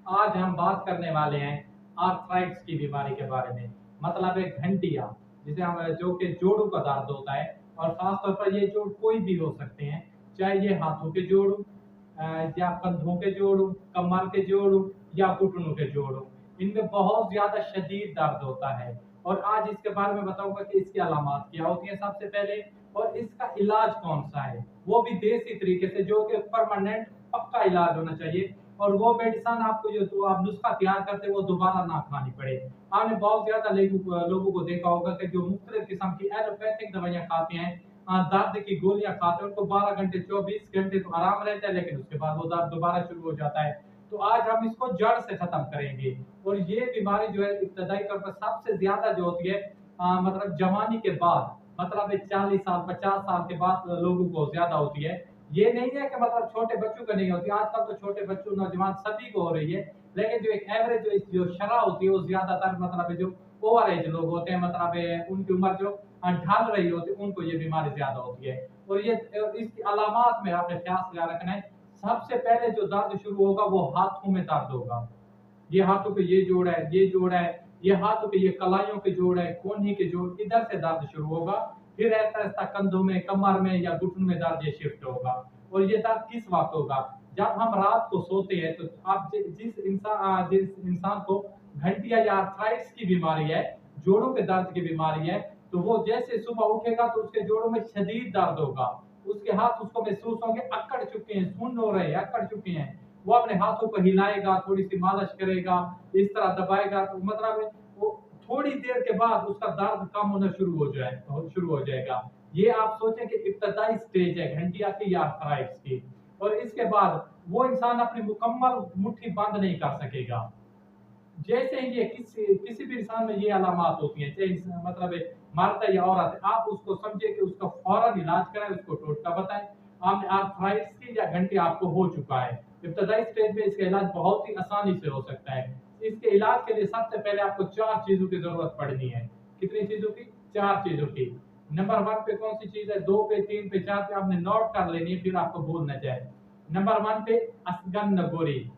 आज हम बात करने वाले हैं आर्थराइटिस की बीमारी के बारे में। मतलब है घंटियां, जिसे हम जो कि जोड़ों का दर्द होता है। और खास तौर पर ये जोड़ कोई भी हो सकते हैं, चाहे ये हाथों के जोड़ या कंधों के जोड़, कमर के जोड़ या घुटनों के जोड़। इनमें बहुत ज्यादा शदीद दर्द होता है। और आज इसके बारे में बताऊंगा कि इसकी अलामत क्या होती है सबसे पहले, और इसका इलाज कौन सा है, वो भी देसी तरीके से, जो कि परमानेंट पक्का इलाज होना चाहिए। और वो मेडिसिन आपको जो तो आप नुस्खा तैयार करते हैं वो दोबारा ना खानी पड़े। आपने बहुत ज्यादा लोगों को देखा होगा कि जो मुख्तलिफ किस्म की एलोपैथिक दवाइयाँ खाते हैं, दर्द की गोलियां खाते हैं, उनको 12 घंटे 24 घंटे तो आराम रहता है, लेकिन उसके बाद वो दर्द दोबारा शुरू हो जाता है। तो आज हम इसको जड़ से खत्म करेंगे। और ये बीमारी जो है इब्तदाई तौर पर सबसे ज्यादा जो होती है मतलब जवानी के बाद, मतलब 40 साल 50 साल के बाद लोगों को ज्यादा होती है। ये नहीं है कि मतलब छोटे बच्चों को नहीं होती, आजकल तो छोटे बच्चों नौजवान सभी को हो रही है। लेकिन जो एक एवरेज जो शरह होती है वो ज्यादातर मतलब जो ओवर एज लोग होते हैं, मतलब उनकी उम्र जो ढल रही होती है, उनको ये बीमारी ज्यादा होती है। और ये इसकी अलामत में आपने ख्याल रखना है। सबसे पहले जो दर्द शुरू होगा वो हाथों में दर्द होगा। ये हाथों पे ये जोड़ है, ये जोड़ है, ये हाथों पे ये कलाइयों के जोड़ है, कोहनी के जोड़, इधर से दर्द शुरू होगा। फिर ऐसा ऐसा कंधों में, कमर में या घुटनों में दर्द ये शिफ्ट होगा। और ये दर्द किस वक्त होगा? जब हम रात को सोते हैं। तो आप जिस इंसान को घंटिया या आर्थराइटिस की बीमारी है, जोड़ों के दर्द की बीमारी है, तो वो जैसे सुबह उठेगा तो उसके जोड़ों में शदीद दर्द होगा। उसके हाथ उसको महसूस होंगे अकड़ चुके हैं, सुन्न हो रहे हैं, अकड़ चुके हैं। वो अपने हाथों को हिलाएगा, थोड़ी सी मालिश करेगा, इस तरह दबाएगा, तो मतलब है वो थोड़ी देर के बाद उसका दर्द कम होना शुरू हो जाएगा। ये आप सोचें कि इब्तदाई स्टेज है घंटिया की या आर्थराइटिस की। और इसके बाद वो इंसान अपनी मुकम्मल मुट्ठी बंद नहीं कर सकेगा। जैसे ही ये किसी किसी भी इंसान में ये अलामत होती हैं, चाहे मतलब मर्द है या औरत है, आप उसको समझे कि उसका फौरन इलाज कराएं, उसको टोटका बताएं। आपने आर्थराइटिस की या घंटी आपको हो चुका है, इब्तदाई स्टेज में इसका इलाज बहुत ही आसानी से हो सकता है। इसके इलाज के लिए सबसे पहले आपको 4 चीजों की जरूरत पड़नी है। कितनी चीजों की? 4 चीजों की। नंबर 1 पे कौन सी चीज है, 2 पे, 3 पे, 4 पे आपने नोट कर लेनी है, फिर आपको भूल न जाए। नंबर 1 पे असगन नगोरी।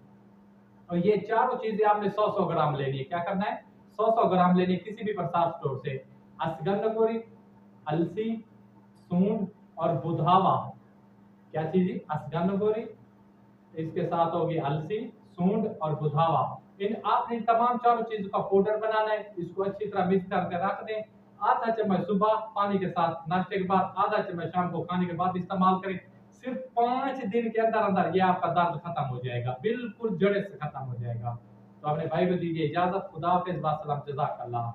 और ये चारों चीजें आपने 100-100 ग्राम लेनी है। क्या करना है? 100-100 ग्राम लेनी है किसी भी प्रसाद स्टोर से। अश्वगंधा, अलसी, सूंड और बुधावा। क्या चीज है? अश्वगंधा, इसके साथ होगी अलसी, सूंड और बुधावा। इन तमाम चारों चीजों का पाउडर बनाना है। इसको अच्छी तरह मिक्स करके रख दें। आधा चम्मच सुबह पानी के साथ नाश्ते के बाद, आधा चम्मच शाम को खाने के बाद इस्तेमाल करें। सिर्फ 5 दिन के अंदर अंदर ये आपका दर्द खत्म हो जाएगा, बिल्कुल जड़े से खत्म हो जाएगा। तो अपने भाई को दीजिए इजाजत। खुदा हाफिज, वासलाम, जज़ाकल्लाह।